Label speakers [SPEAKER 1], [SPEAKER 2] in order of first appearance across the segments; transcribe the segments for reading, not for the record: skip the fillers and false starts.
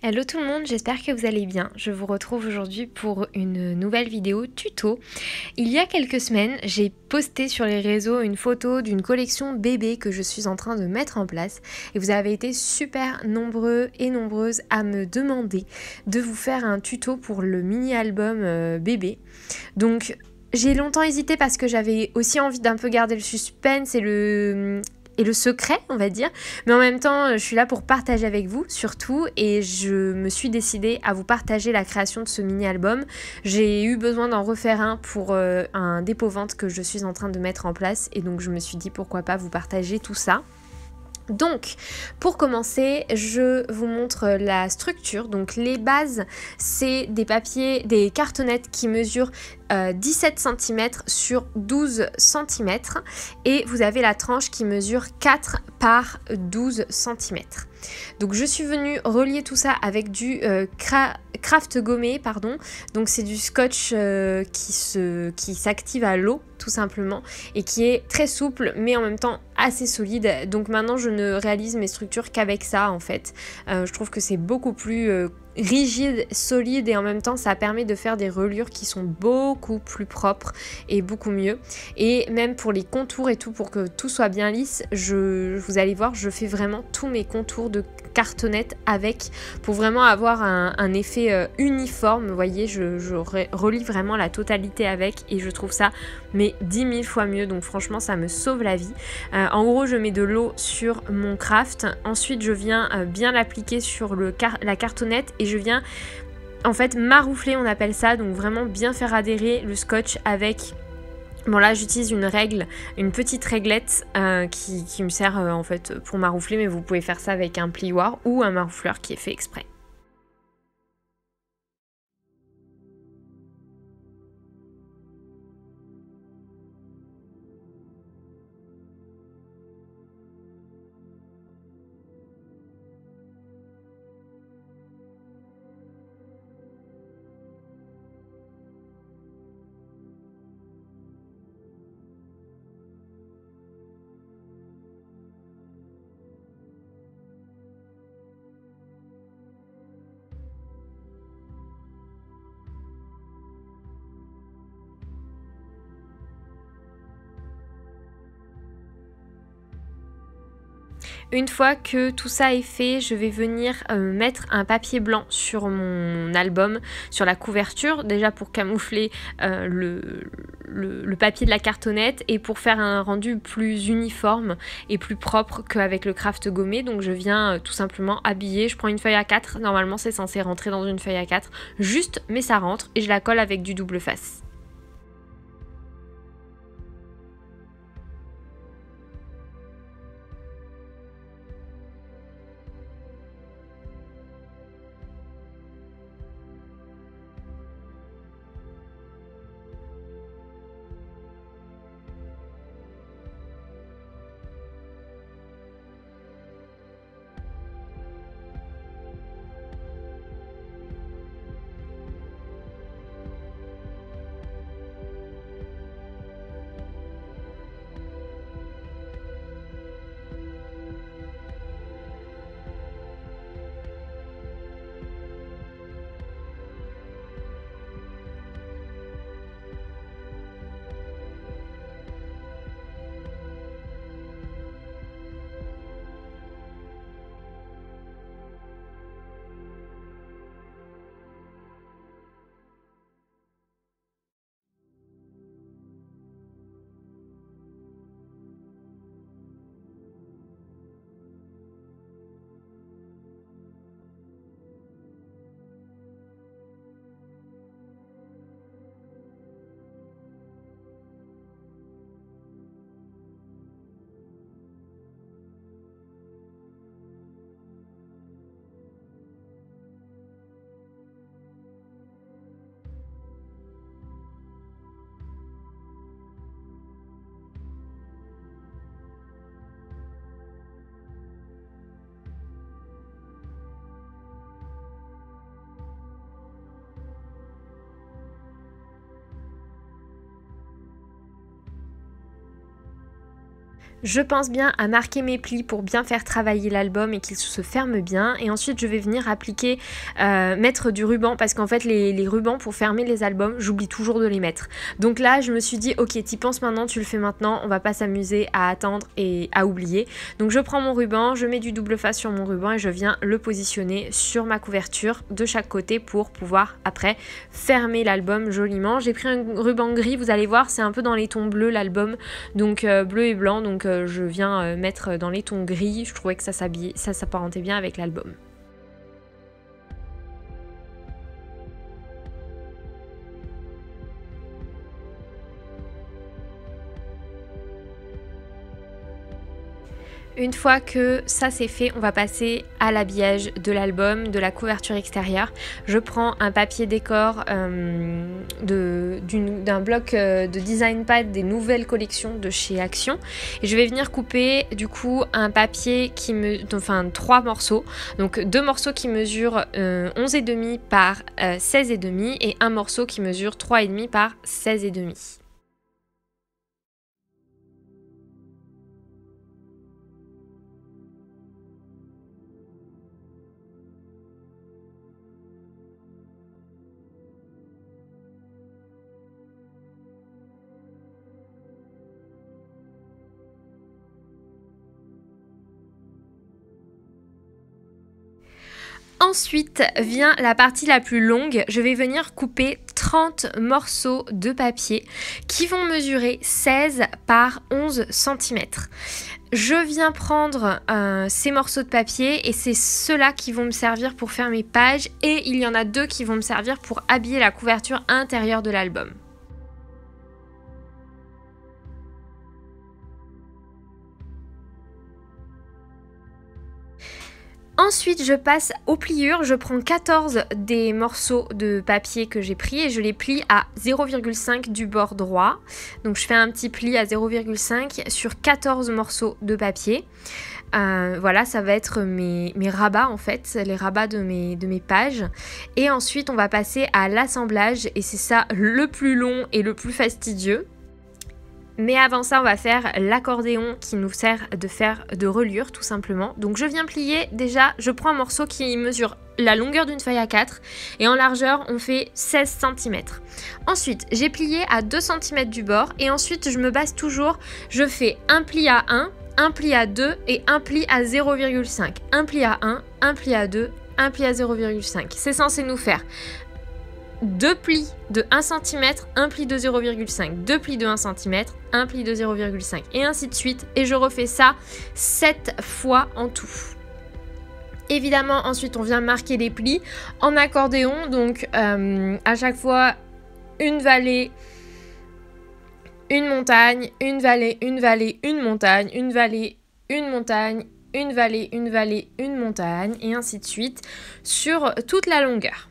[SPEAKER 1] Hello tout le monde, j'espère que vous allez bien. Je vous retrouve aujourd'hui pour une nouvelle vidéo tuto. Il y a quelques semaines, j'ai posté sur les réseaux une photo d'une collection bébé que je suis en train de mettre en place et vous avez été super nombreux et nombreuses à me demander de vous faire un tuto pour le mini-album bébé. Donc j'ai longtemps hésité parce que j'avais aussi envie d'un peu garder le suspense et le secret, on va dire. Mais en même temps, je suis là pour partager avec vous, surtout. Et je me suis décidée à vous partager la création de ce mini-album. J'ai eu besoin d'en refaire un pour un dépôt-vente que je suis en train de mettre en place. Et donc, je me suis dit, pourquoi pas vous partager tout ça. Donc, pour commencer, je vous montre la structure. Donc, les bases, c'est des papiers, des cartonnettes qui mesurent 17 cm sur 12 cm et vous avez la tranche qui mesure 4 par 12 cm. Donc je suis venue relier tout ça avec du craft gommé, pardon. Donc c'est du scotch qui s'active à l'eau tout simplement et qui est très souple mais en même temps assez solide. Donc maintenant je ne réalise mes structures qu'avec ça en fait. Je trouve que c'est beaucoup plus rigide, solide et en même temps ça permet de faire des reliures qui sont beaucoup plus propres et beaucoup mieux. Et même pour les contours et tout, pour que tout soit bien lisse, vous allez voir, je fais vraiment tous mes contours de cartonnette avec pour vraiment avoir un effet uniforme. Vous voyez, je relie vraiment la totalité avec et je trouve ça mais 10 000 fois mieux. Donc franchement ça me sauve la vie. En gros je mets de l'eau sur mon craft, ensuite je viens bien l'appliquer sur la cartonnette et je viens en fait maroufler, on appelle ça, donc vraiment bien faire adhérer le scotch avec. Bon là j'utilise une règle, une petite réglette qui me sert en fait pour maroufler, mais vous pouvez faire ça avec un plioir ou un maroufleur qui est fait exprès. Une fois que tout ça est fait, je vais venir mettre un papier blanc sur mon album, sur la couverture, déjà pour camoufler le papier de la cartonnette et pour faire un rendu plus uniforme et plus propre qu'avec le craft gommé. Donc je viens tout simplement habiller, je prends une feuille A4, normalement c'est censé rentrer dans une feuille A4, juste mais ça rentre et je la colle avec du double face. Je pense bien à marquer mes plis pour bien faire travailler l'album et qu'il se ferme bien. Et ensuite je vais venir appliquer, mettre du ruban, parce qu'en fait les rubans pour fermer les albums, j'oublie toujours de les mettre. Donc là je me suis dit ok, t'y penses maintenant, tu le fais maintenant, on va pas s'amuser à attendre et à oublier. Donc je prends mon ruban, je mets du double face sur mon ruban et je viens le positionner sur ma couverture de chaque côté pour pouvoir après fermer l'album joliment. J'ai pris un ruban gris, vous allez voir, c'est un peu dans les tons bleus l'album, donc bleu et blanc, donc je viens mettre dans les tons gris. Je trouvais que ça s'apparentait bien avec l'album. Une fois que ça c'est fait, on va passer à l'habillage de l'album, de la couverture extérieure. Je prends un papier décor d'un bloc de design pad des nouvelles collections de chez Action. Et je vais venir couper du coup un papier enfin 3 morceaux. Donc 2 morceaux qui mesurent 11,5 par 16,5 et un morceau qui mesure 3,5 par 16,5. Ensuite vient la partie la plus longue, je vais venir couper 30 morceaux de papier qui vont mesurer 16 par 11 cm. Je viens prendre ces morceaux de papier et c'est ceux-là qui vont me servir pour faire mes pages et il y en a 2 qui vont me servir pour habiller la couverture intérieure de l'album. Ensuite, je passe aux pliures, je prends 14 des morceaux de papier que j'ai pris et je les plie à 0,5 du bord droit. Donc je fais un petit pli à 0,5 sur 14 morceaux de papier. Voilà, ça va être mes rabats en fait, les rabats de mes pages. Et ensuite, on va passer à l'assemblage et c'est ça le plus long et le plus fastidieux. Mais avant ça, on va faire l'accordéon qui nous sert de faire de reliure tout simplement. Donc je viens plier, déjà je prends un morceau qui mesure la longueur d'une feuille A4 et en largeur on fait 16 cm. Ensuite j'ai plié à 2 cm du bord et ensuite je me base toujours, je fais un pli à 1, un pli à 2 et un pli à 0,5. Un pli à 1, un pli à 2, un pli à 0,5. C'est censé nous faire 2 plis de 1 cm, un pli de 0,5, 2 plis de 1 cm, un pli de 0,5 et ainsi de suite. Et je refais ça 7 fois en tout. Évidemment, ensuite on vient marquer les plis en accordéon. Donc à chaque fois une vallée, une montagne, une vallée, une vallée, une montagne, une vallée, une montagne, une vallée, une vallée, une montagne et ainsi de suite sur toute la longueur.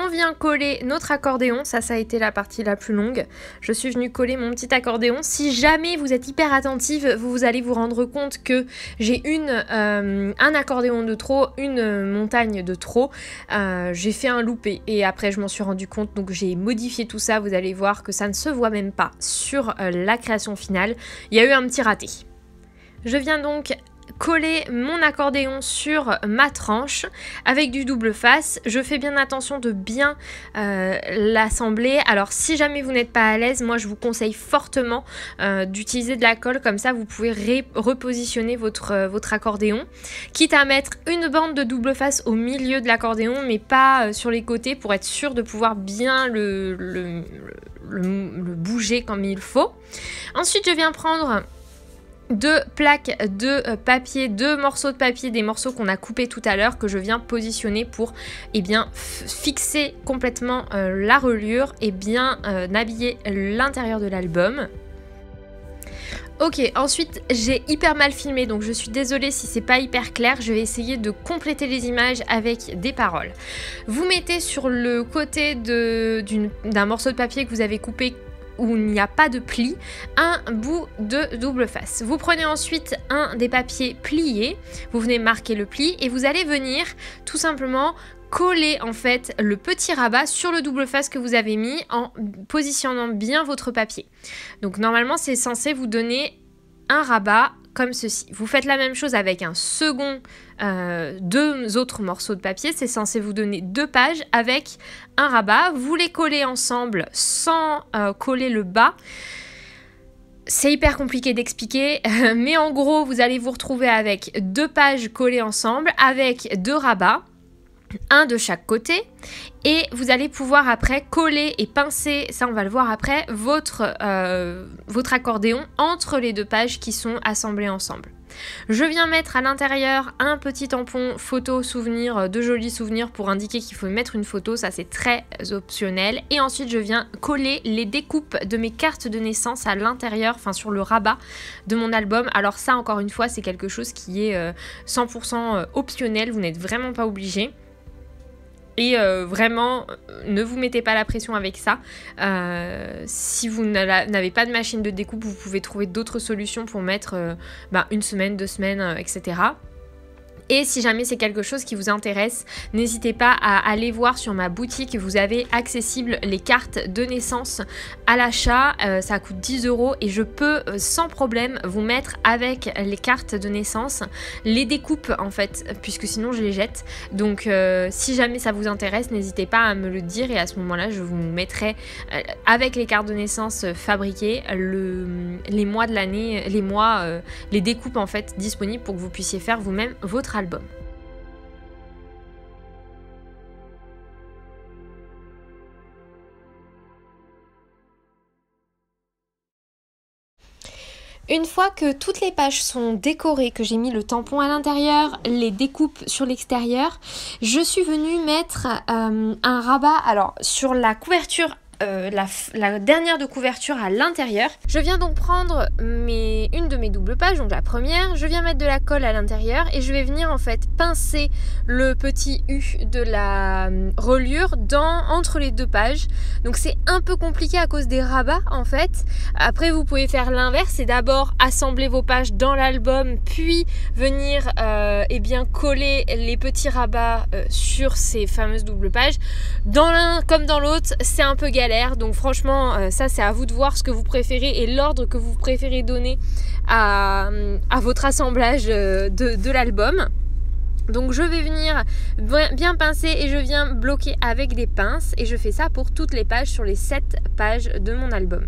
[SPEAKER 1] On vient coller notre accordéon, ça a été la partie la plus longue. Je suis venue coller mon petit accordéon. Si jamais vous êtes hyper attentive, vous allez vous rendre compte que j'ai un accordéon de trop, une montagne de trop. J'ai fait un loupé et après je m'en suis rendu compte, donc j'ai modifié tout ça. Vous allez voir que ça ne se voit même pas sur la création finale. Il y a eu un petit raté. Je viens donc coller mon accordéon sur ma tranche avec du double face. Je fais bien attention de bien l'assembler. Alors si jamais vous n'êtes pas à l'aise, moi je vous conseille fortement d'utiliser de la colle, comme ça vous pouvez repositionner votre accordéon, quitte à mettre une bande de double face au milieu de l'accordéon mais pas sur les côtés, pour être sûr de pouvoir bien le bouger comme il faut. Ensuite je viens prendre 2 plaques de papier, 2 morceaux de papier, des morceaux qu'on a coupés tout à l'heure, que je viens positionner pour fixer complètement la reliure et bien habiller l'intérieur de l'album. Ok, ensuite j'ai hyper mal filmé, donc je suis désolée si c'est pas hyper clair. Je vais essayer de compléter les images avec des paroles. Vous mettez sur le côté d'un morceau de papier que vous avez coupé où il n'y a pas de pli, un bout de double face. Vous prenez ensuite un des papiers pliés, vous venez marquer le pli et vous allez venir tout simplement coller en fait le petit rabat sur le double face que vous avez mis en positionnant bien votre papier. Donc normalement c'est censé vous donner un rabat comme ceci. Vous faites la même chose avec un second, deux autres morceaux de papier. C'est censé vous donner 2 pages avec un rabat. Vous les collez ensemble sans coller le bas. C'est hyper compliqué d'expliquer, mais en gros, vous allez vous retrouver avec 2 pages collées ensemble avec 2 rabats. Un de chaque côté et vous allez pouvoir après coller et pincer, ça on va le voir après, votre accordéon entre les 2 pages qui sont assemblées ensemble. Je viens mettre à l'intérieur un petit tampon photo souvenir, de jolis souvenirs pour indiquer qu'il faut mettre une photo, ça c'est très optionnel. Et ensuite je viens coller les découpes de mes cartes de naissance à l'intérieur, enfin sur le rabat de mon album. Alors ça encore une fois c'est quelque chose qui est 100% optionnel, vous n'êtes vraiment pas obligé. Et vraiment, ne vous mettez pas la pression avec ça. Si vous n'avez pas de machine de découpe, vous pouvez trouver d'autres solutions pour mettre 1 semaine, 2 semaines, etc. Et si jamais c'est quelque chose qui vous intéresse, n'hésitez pas à aller voir sur ma boutique. Vous avez accessible les cartes de naissance à l'achat. Ça coûte 10 € et je peux sans problème vous mettre avec les cartes de naissance les découpes en fait, puisque sinon je les jette. Donc si jamais ça vous intéresse, n'hésitez pas à me le dire et à ce moment-là, je vous mettrai avec les cartes de naissance fabriquées les mois de l'année, les découpes en fait disponibles pour que vous puissiez faire vous-même votre album. Une fois que toutes les pages sont décorées, que j'ai mis le tampon à l'intérieur, les découpes sur l'extérieur, je suis venue mettre un rabat alors sur la couverture. La dernière de couverture à l'intérieur. Je viens donc prendre une de mes doubles pages, donc la première, je viens mettre de la colle à l'intérieur et je vais venir en fait pincer le petit U de la reliure entre les 2 pages. Donc c'est un peu compliqué à cause des rabats en fait. Après vous pouvez faire l'inverse, c'est d'abord assembler vos pages dans l'album puis venir coller les petits rabats sur ces fameuses doubles pages. Dans l'un comme dans l'autre, c'est un peu galère. Donc franchement ça c'est à vous de voir ce que vous préférez et l'ordre que vous préférez donner à votre assemblage de l'album. Donc je vais venir bien pincer et je viens bloquer avec des pinces et je fais ça pour toutes les pages sur les 7 pages de mon album.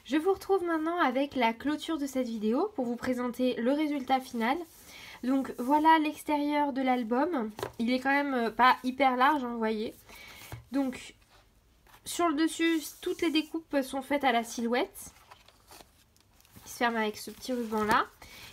[SPEAKER 1] Je vous retrouve maintenant avec la clôture de cette vidéo pour vous présenter le résultat final. Donc voilà l'extérieur de l'album. Il est quand même pas hyper large, hein, vous voyez. Donc sur le dessus, toutes les découpes sont faites à la silhouette. Qui se ferme avec ce petit ruban là.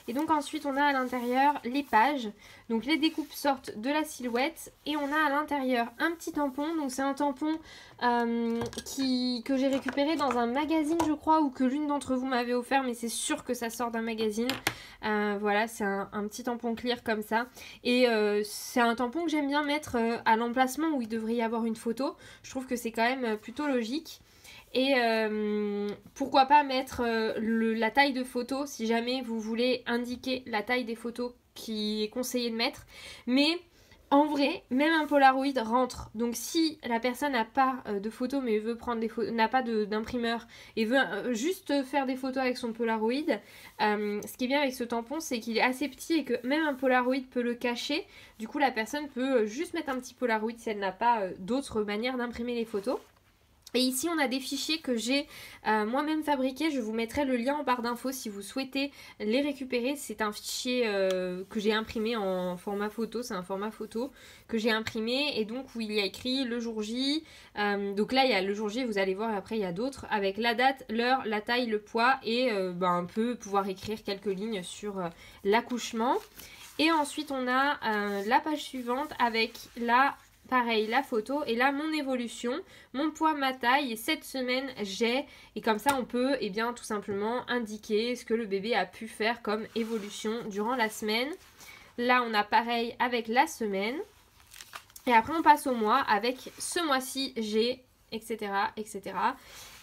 [SPEAKER 1] Et donc ensuite on a à l'intérieur les pages. Donc les découpes sortent de la silhouette et on a à l'intérieur un petit tampon. Donc c'est un tampon que j'ai récupéré dans un magazine je crois, ou que l'une d'entre vous m'avait offert, mais c'est sûr que ça sort d'un magazine. Voilà, c'est un petit tampon clear comme ça. Et c'est un tampon que j'aime bien mettre à l'emplacement où il devrait y avoir une photo. Je trouve que c'est quand même plutôt logique. Et pourquoi pas mettre la taille de photo si jamais vous voulez indiquer la taille des photos qui est conseillé de mettre. Mais en vrai, même un Polaroid rentre. Donc si la personne n'a pas de photos mais veut prendre des photos, n'a pas d'imprimeur et veut juste faire des photos avec son Polaroid, ce qui est bien avec ce tampon, c'est qu'il est assez petit et que même un Polaroid peut le cacher. Du coup la personne peut juste mettre un petit Polaroid si elle n'a pas d'autre manière d'imprimer les photos. Et ici on a des fichiers que j'ai moi-même fabriqués, je vous mettrai le lien en barre d'infos si vous souhaitez les récupérer. C'est un fichier que j'ai imprimé en format photo, c'est un format photo que j'ai imprimé et donc où il y a écrit le jour J. Donc là il y a le jour J, vous allez voir, et après il y a d'autres avec la date, l'heure, la taille, le poids et un peu pouvoir écrire quelques lignes sur l'accouchement. Et ensuite on a la page suivante avec pareil, la photo et là mon évolution, mon poids, ma taille, et cette semaine j'ai, et comme ça on peut tout simplement indiquer ce que le bébé a pu faire comme évolution durant la semaine. Là on a pareil avec la semaine et après on passe au mois avec ce mois-ci j'ai, etc. etc.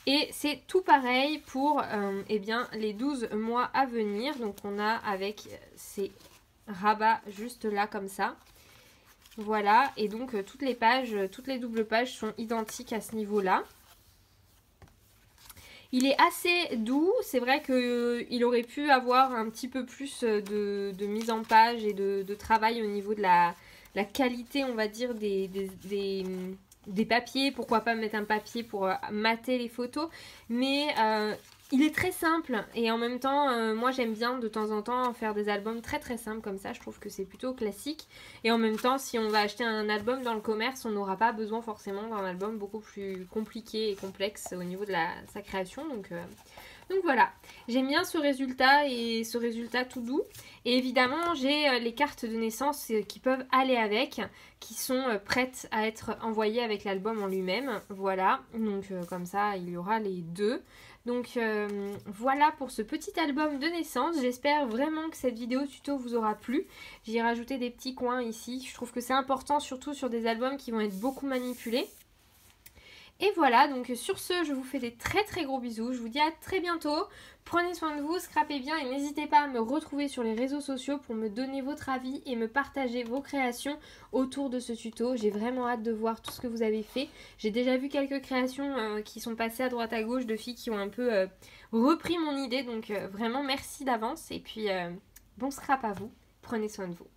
[SPEAKER 1] Et c'est tout pareil pour les 12 mois à venir. Donc on a avec ces rabats juste là comme ça. Voilà, et donc toutes les pages, toutes les doubles pages sont identiques à ce niveau-là. Il est assez doux, c'est vrai qu'il aurait pu avoir un petit peu plus de mise en page et de travail au niveau de la qualité, on va dire, des papiers. Pourquoi pas mettre un papier pour mater les photos, mais il est très simple et en même temps, moi j'aime bien de temps en temps faire des albums très très simples comme ça, je trouve que c'est plutôt classique. Et en même temps, si on va acheter un album dans le commerce, on n'aura pas besoin forcément d'un album beaucoup plus compliqué et complexe au niveau de sa création. Donc voilà, j'aime bien ce résultat et ce résultat tout doux. Et évidemment, j'ai les cartes de naissance qui peuvent aller avec, qui sont prêtes à être envoyées avec l'album en lui-même. Voilà, donc comme ça, il y aura les deux. Donc voilà pour ce petit album de naissance. J'espère vraiment que cette vidéo tuto vous aura plu. J'ai rajouté des petits coins ici. Je trouve que c'est important, surtout sur des albums qui vont être beaucoup manipulés. Et voilà, donc sur ce, je vous fais des très très gros bisous. Je vous dis à très bientôt. Prenez soin de vous, scrapez bien et n'hésitez pas à me retrouver sur les réseaux sociaux pour me donner votre avis et me partager vos créations autour de ce tuto. J'ai vraiment hâte de voir tout ce que vous avez fait. J'ai déjà vu quelques créations qui sont passées à droite à gauche de filles qui ont un peu repris mon idée. Donc vraiment merci d'avance et puis bon scrap à vous. Prenez soin de vous.